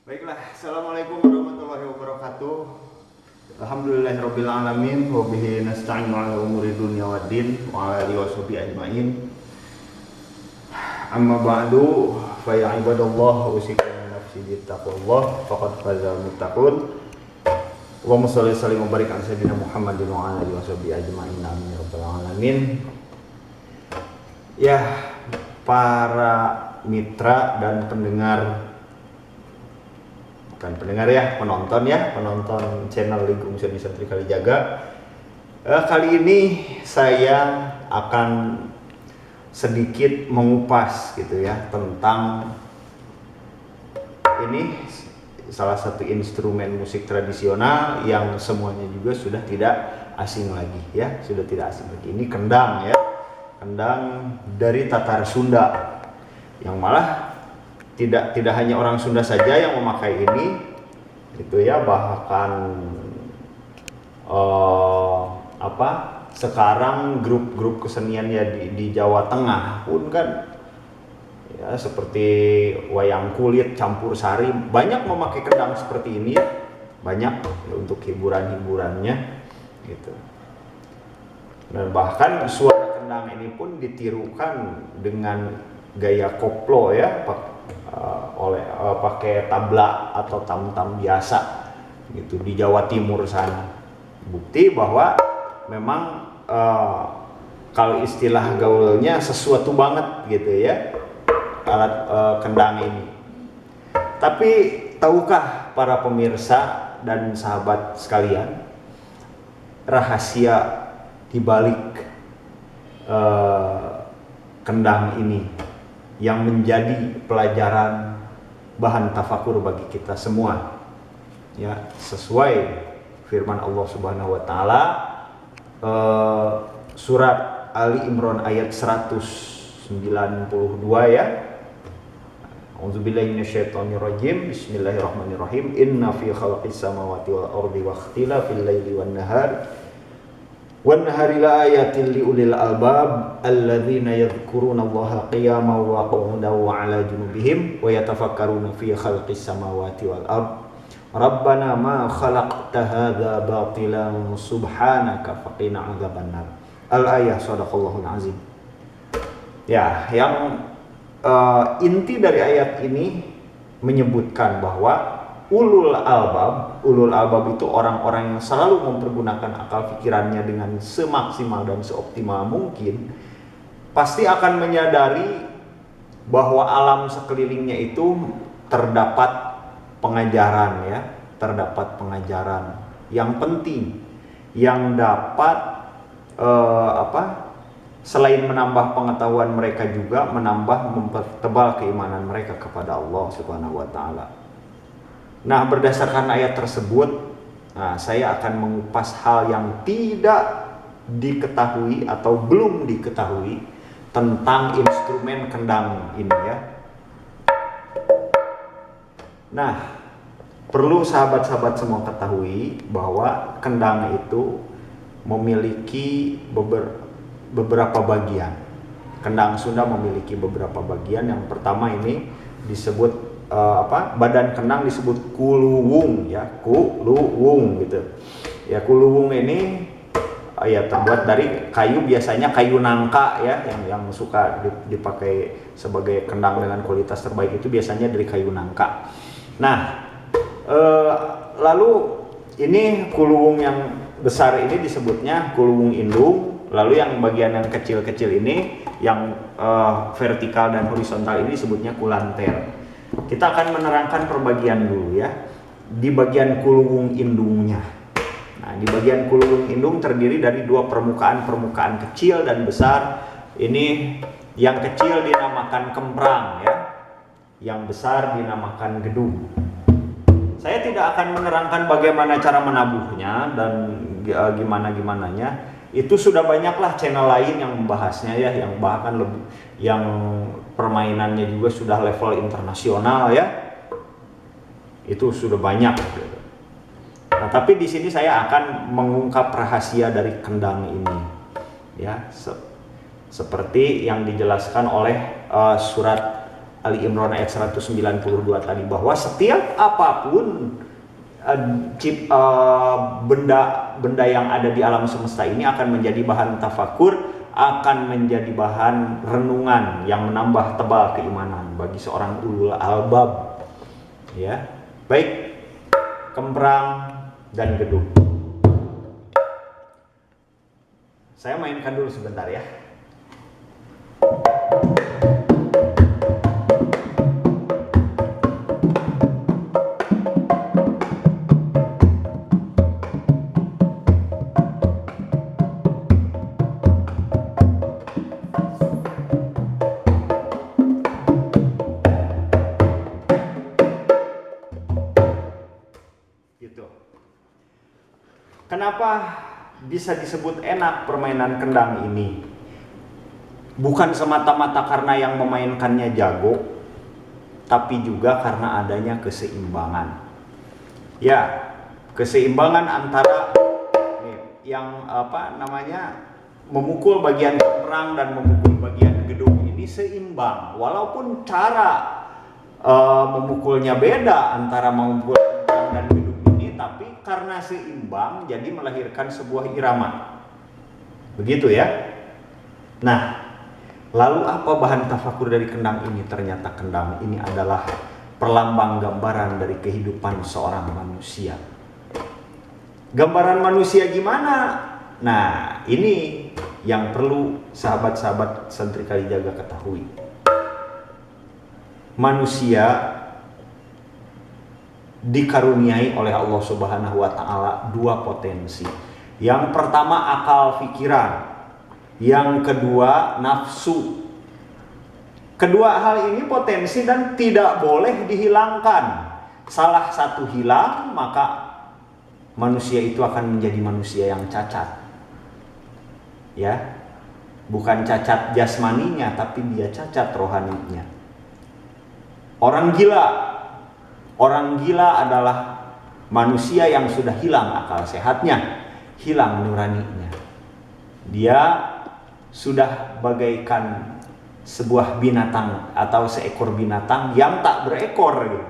Baiklah, assalamualaikum warahmatullahi wabarakatuh. Alhamdulillahirabbil alamin wa bihi nasta'inu ala umuri dunya waddin wa ala alihi washabihi ajmain. Amma ba'du, fa ya ibadallah usikum nafsi bittaqwallah faqad fazal muttaqun. Allahumma shalli wa sallim wa barik ala sayyidina Muhammadin wa ala alihi washabihi ajmain. Amin ya rabbal alamin. Ya, para mitra dan pendengar, bukan pendengar ya, penonton channel Lingkung Seni Santri Kalijaga. Kali ini saya akan sedikit mengupas gitu ya tentang ini salah satu instrumen musik tradisional yang semuanya juga sudah tidak asing lagi ya, sudah tidak asing lagi. Ini kendang ya, kendang dari Tatar Sunda yang malah tidak hanya orang Sunda saja yang memakai ini, itu ya, bahkan sekarang grup-grup kesenian ya di Jawa Tengah pun kan ya, seperti wayang kulit, campur sari, banyak memakai kendang seperti ini ya, banyak ya, untuk hiburan-hiburannya gitu. Dan bahkan suara kendang ini pun ditirukan dengan gaya koplo ya, pakai tabla atau tam-tam biasa gitu di Jawa Timur sana. Bukti bahwa memang kalau istilah gaulnya sesuatu banget gitu ya alat kendang ini. Tapi tahukah para pemirsa dan sahabat sekalian rahasia dibalik kendang ini yang menjadi pelajaran bahan tafakur bagi kita semua ya, sesuai firman Allah Subhanahu wa taala, surat Ali Imran ayat 192 ya. A'udzubillahi minasyaitonirrajim. Bismillahirrahmanirrahim. Inna fi khalqis samawati wal ardi wa ikhtilafil laili wan nahar wan nahari la ayatin liulil albab alladzina yadhkurunallaha qiyaman wa qu'udan wa 'ala junubihim wa yatafakkaruna fi khalqis samawati wal ard rabbana ma khalaqta hadza batilan subhanaka faqina 'adzabannar. Al-ayah, shadaqallahul azim. Ya, yang inti dari ayat ini menyebutkan bahwa ulul albab itu orang-orang yang selalu mempergunakan akal pikirannya dengan semaksimal dan seoptimal mungkin, pasti akan menyadari bahwa alam sekelilingnya itu terdapat pengajaran ya, terdapat pengajaran yang penting yang dapat selain menambah pengetahuan mereka juga mempertebal keimanan mereka kepada Allah Subhanahu wa taala. Nah, berdasarkan ayat tersebut, saya akan mengupas hal yang tidak diketahui atau belum diketahui tentang instrumen kendang ini ya. Nah, perlu sahabat-sahabat semua ketahui bahwa kendang itu memiliki beberapa bagian. Kendang Sunda memiliki beberapa bagian. Yang pertama ini disebut badan kendang disebut kuluwung ya, kuluwung gitu ya. Kuluwung ini ya terbuat dari kayu, biasanya kayu nangka ya, yang suka dipakai sebagai kendang dengan kualitas terbaik itu biasanya dari kayu nangka. Nah, lalu ini kuluwung yang besar ini disebutnya kuluwung indung. Lalu yang bagian yang kecil-kecil ini, yang vertikal dan horizontal ini disebutnya kulanter. Kita akan menerangkan perbagian dulu ya. Di bagian kuluwung indungnya. Nah, di bagian kuluwung indung terdiri dari dua permukaan kecil dan besar. Ini yang kecil dinamakan kemprang ya. Yang besar dinamakan gedung. Saya tidak akan menerangkan bagaimana cara menabuhnya dan gimana-gimananya. Itu sudah banyaklah channel lain yang membahasnya ya, yang bahkan lebih, yang permainannya juga sudah level internasional ya. Itu sudah banyak. Nah, tapi di sini saya akan mengungkap rahasia dari kendang ini, ya, seperti yang dijelaskan oleh surat Ali Imran ayat 192 tadi, bahwa setiap apapun benda yang ada di alam semesta ini akan menjadi bahan tafakur, akan menjadi bahan renungan yang menambah tebal keimanan bagi seorang ulul albab. Ya, baik, kemprang dan gedung. Saya mainkan dulu sebentar ya. Kenapa bisa disebut enak permainan kendang ini? Bukan semata-mata karena yang memainkannya jago, tapi juga karena adanya keseimbangan. Ya, keseimbangan antara yang memukul bagian perang dan memukul bagian gedung ini seimbang. Walaupun cara memukulnya beda antara memukul perang dan gedung, tapi karena seimbang jadi melahirkan sebuah irama. Begitu ya. Nah, lalu apa bahan tafakur dari kendang ini? Ternyata kendang ini adalah perlambang gambaran dari kehidupan seorang manusia. Gambaran manusia gimana? Nah, ini yang perlu sahabat-sahabat Santri Kalijaga ketahui. Manusia dikaruniai oleh Allah Subhanahu wa taala dua potensi. Yang pertama akal pikiran, yang kedua nafsu. Kedua hal ini potensi dan tidak boleh dihilangkan. Salah satu hilang, maka manusia itu akan menjadi manusia yang cacat. Ya. Bukan cacat jasmaninya, tapi dia cacat rohaninya. Orang gila adalah manusia yang sudah hilang akal sehatnya, hilang nuraninya. Dia sudah bagaikan sebuah binatang atau seekor binatang yang tak berekor gitu.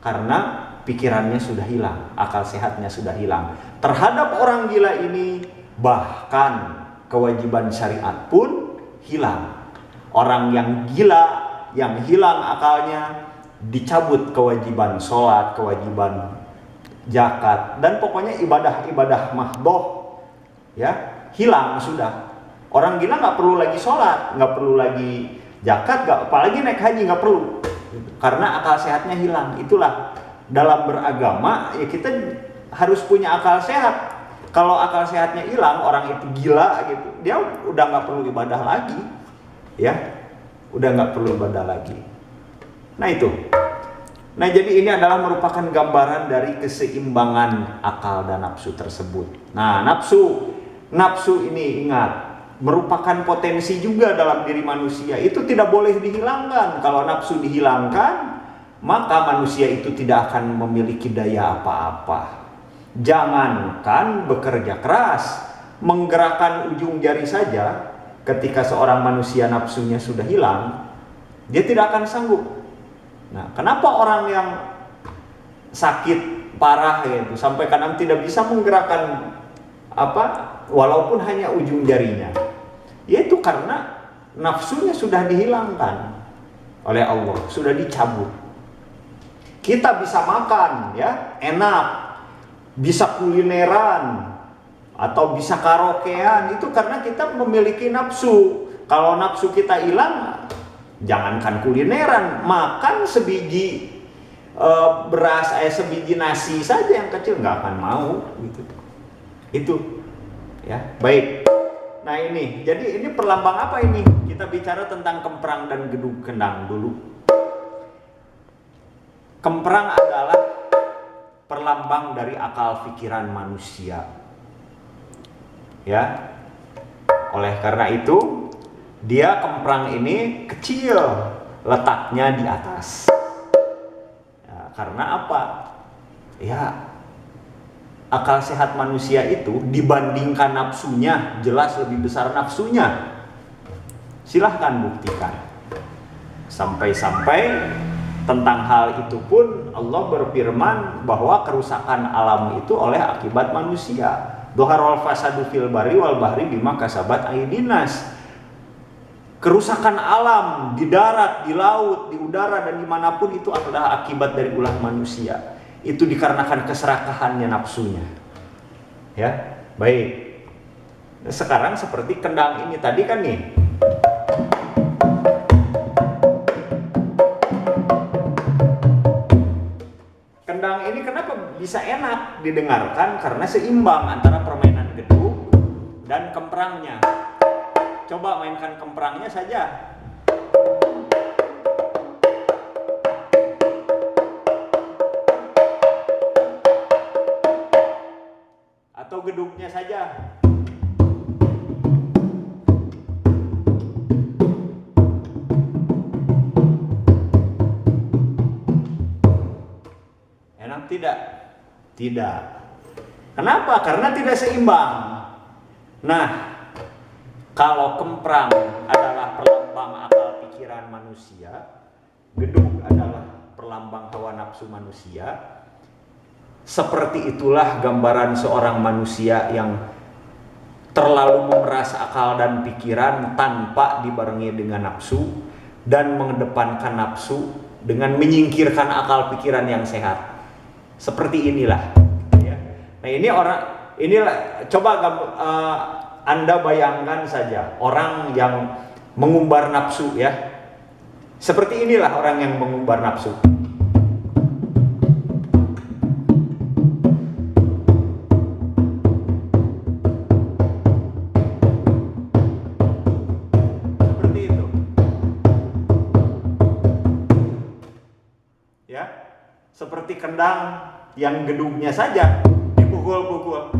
Karena pikirannya sudah hilang, akal sehatnya sudah hilang. Terhadap orang gila ini bahkan kewajiban syariat pun hilang. Orang yang gila, yang hilang akalnya, dicabut kewajiban sholat, kewajiban zakat, dan pokoknya ibadah-ibadah mahdoh ya hilang sudah. Orang gila nggak perlu lagi sholat, nggak perlu lagi zakat, apalagi naik haji nggak perlu, karena akal sehatnya hilang. Itulah dalam beragama ya, kita harus punya akal sehat. Kalau akal sehatnya hilang, orang itu gila gitu, dia udah nggak perlu ibadah lagi, ya udah nggak perlu ibadah lagi. Nah itu. Nah jadi ini adalah merupakan gambaran dari keseimbangan akal dan nafsu tersebut. Nah nafsu ini ingat, merupakan potensi juga dalam diri manusia. Itu tidak boleh dihilangkan. Kalau nafsu dihilangkan, maka manusia itu tidak akan memiliki daya apa-apa. Jangankan bekerja keras, menggerakkan ujung jari saja, ketika seorang manusia nafsunya sudah hilang, dia tidak akan sanggup. Nah, kenapa orang yang sakit parah gitu sampai kadang tidak bisa menggerakkan walaupun hanya ujung jarinya? Yaitu karena nafsunya sudah dihilangkan oleh Allah, sudah dicabut. Kita bisa makan ya, enak, bisa kulineran atau bisa karaokean, itu karena kita memiliki nafsu. Kalau nafsu kita hilang, jangankan kulineran, makan sebiji beras, sebiji nasi saja yang kecil nggak akan mau gitu. Itu ya, baik. Nah ini, jadi ini perlambang apa ini? Kita bicara tentang kemprang dan gedung kendang dulu. Kemprang adalah perlambang dari akal pikiran manusia. Ya. Oleh karena itu, dia kemprang ini kecil letaknya di atas. Ya, karena apa? Ya, akal sehat manusia itu dibandingkan nafsunya jelas lebih besar nafsunya. Silahkan buktikan. Sampai-sampai tentang hal itu pun Allah berfirman bahwa kerusakan alam itu oleh akibat manusia. Dhaharul fasadu fil barri wal bahri bima kasabat aydinas. Kerusakan alam di darat, di laut, di udara dan dimanapun itu adalah akibat dari ulah manusia. Itu dikarenakan keserakahannya nafsunya. Ya, baik. Sekarang seperti kendang ini tadi kan nih. Kendang ini kenapa bisa enak didengarkan? Karena seimbang antara permainan gedung dan kemprangnya. Coba mainkan kemprangnya saja. Atau gedungnya saja. Enak tidak? Tidak. Kenapa? Karena tidak seimbang. Nah, kalau kemprang adalah perlambang akal pikiran manusia, gedung adalah perlambang hawa nafsu manusia. Seperti itulah gambaran seorang manusia yang terlalu memeras akal dan pikiran tanpa dibarengi dengan nafsu dan mengedepankan nafsu dengan menyingkirkan akal pikiran yang sehat. Seperti inilah. Ya. Nah inilah coba Anda bayangkan saja orang yang mengumbar nafsu ya. Seperti inilah orang yang mengumbar nafsu. Seperti itu. Ya. Seperti kendang yang gedungnya saja dipukul-pukul.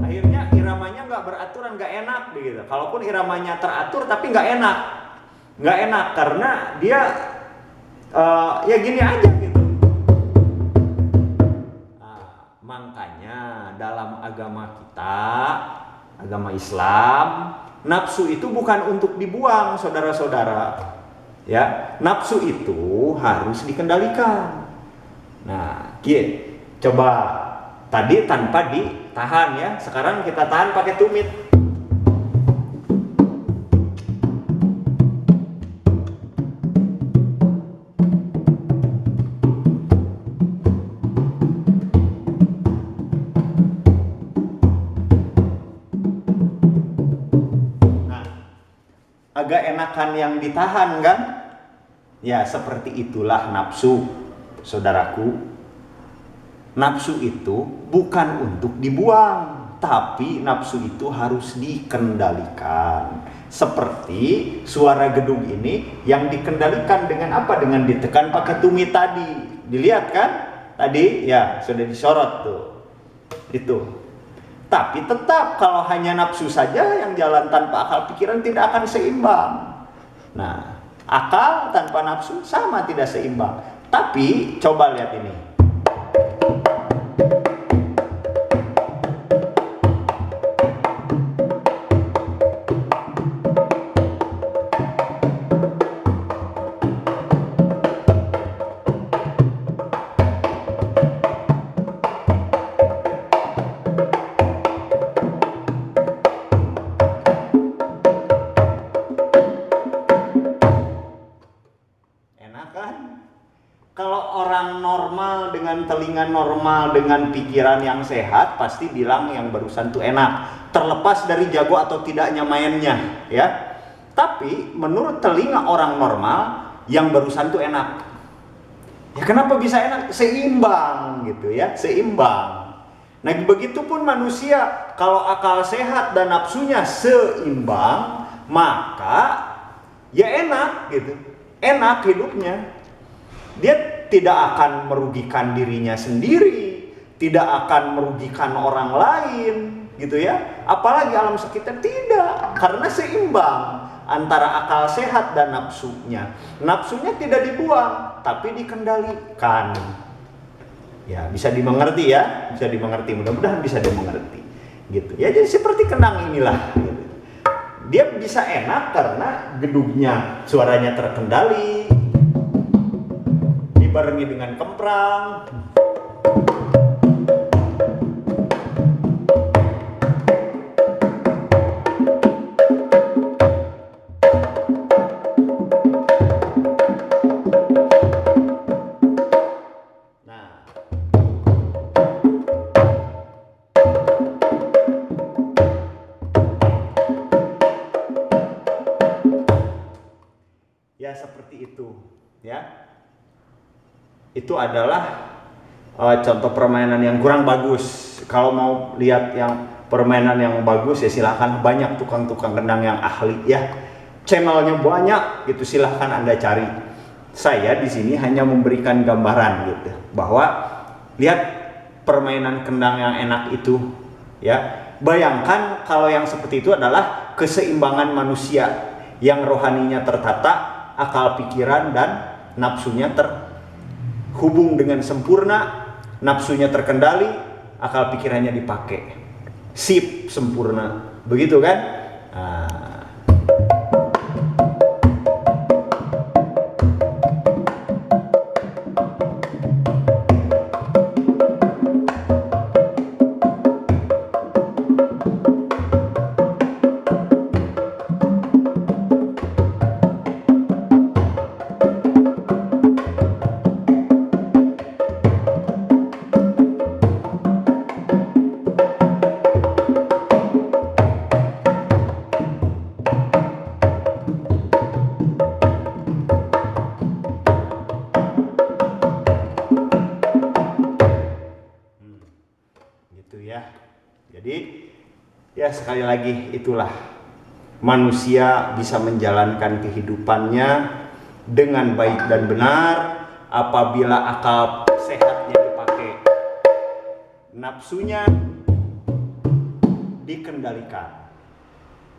Akhirnya iramanya nggak beraturan, nggak enak begitu. Kalaupun iramanya teratur tapi nggak enak karena dia ya gini aja gitu. Nah, makanya dalam agama kita, agama Islam, nafsu itu bukan untuk dibuang, saudara-saudara. Ya, nafsu itu harus dikendalikan. Nah, coba tadi tanpa ditahan ya, sekarang kita tahan pakai tumit. Nah, agak enakan yang ditahan kan? Ya, seperti itulah nafsu, saudaraku. Nafsu itu bukan untuk dibuang, tapi nafsu itu harus dikendalikan. Seperti suara gedung ini yang dikendalikan dengan apa? Dengan ditekan pakai tumit tadi. Dilihat kan? Tadi ya sudah disorot tuh. Itu. Tapi tetap kalau hanya nafsu saja yang jalan tanpa akal pikiran tidak akan seimbang. Nah, akal tanpa nafsu sama tidak seimbang. Tapi coba lihat ini. Kalau orang normal dengan telinga normal dengan pikiran yang sehat pasti bilang yang barusan tuh enak, terlepas dari jago atau tidaknya mainnya ya. Tapi menurut telinga orang normal yang barusan tuh enak. Ya kenapa bisa enak? Seimbang gitu ya, seimbang. Nah begitupun manusia, kalau akal sehat dan nafsunya seimbang, maka ya enak gitu, enak hidupnya. Dia tidak akan merugikan dirinya sendiri, tidak akan merugikan orang lain, gitu ya. Apalagi alam sekitar tidak. karena seimbang antara akal sehat dan nafsunya. Nafsunya tidak dibuang, tapi dikendalikan. Ya, bisa dimengerti ya, bisa dimengerti. Mudah-mudahan bisa dimengerti. Gitu. Ya, jadi seperti kenang inilah. Gitu. Dia bisa enak karena gedungnya suaranya terkendali, dibarengi dengan kemprang. Ya seperti itu, ya. Itu adalah contoh permainan yang kurang bagus. Kalau mau lihat yang permainan yang bagus ya silahkan, banyak tukang-tukang kendang yang ahli ya. Channelnya banyak, gitu silahkan Anda cari. Saya di sini hanya memberikan gambaran gitu, bahwa lihat permainan kendang yang enak itu, ya. Bayangkan kalau yang seperti itu adalah keseimbangan manusia yang rohaninya tertata, akal pikiran dan nafsunya terhubung dengan sempurna, nafsunya terkendali, akal pikirannya dipakai. Sip, sempurna. Begitu kan? Ya. Jadi ya sekali lagi itulah manusia bisa menjalankan kehidupannya dengan baik dan benar apabila akal sehatnya dipakai, nafsunya dikendalikan.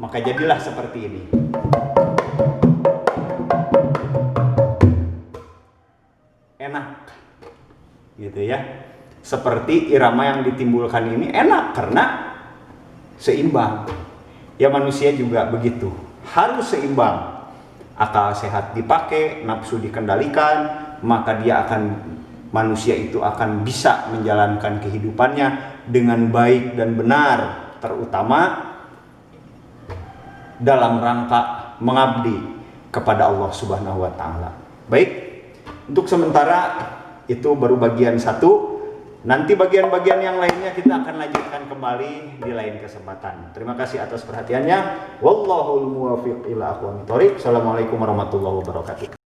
Maka jadilah seperti ini. Enak. Gitu ya. Seperti irama yang ditimbulkan ini enak karena seimbang. Ya manusia juga begitu, harus seimbang. Akal sehat dipakai, nafsu dikendalikan, maka manusia itu akan bisa menjalankan kehidupannya dengan baik dan benar, terutama dalam rangka mengabdi kepada Allah Subhanahu wa taala. Baik, untuk sementara itu baru bagian 1. Nanti bagian-bagian yang lainnya kita akan lanjutkan kembali di lain kesempatan. Terima kasih atas perhatiannya. Wallahul muwaffiq ila aqwamit thoriq. Assalamualaikum warahmatullahi wabarakatuh.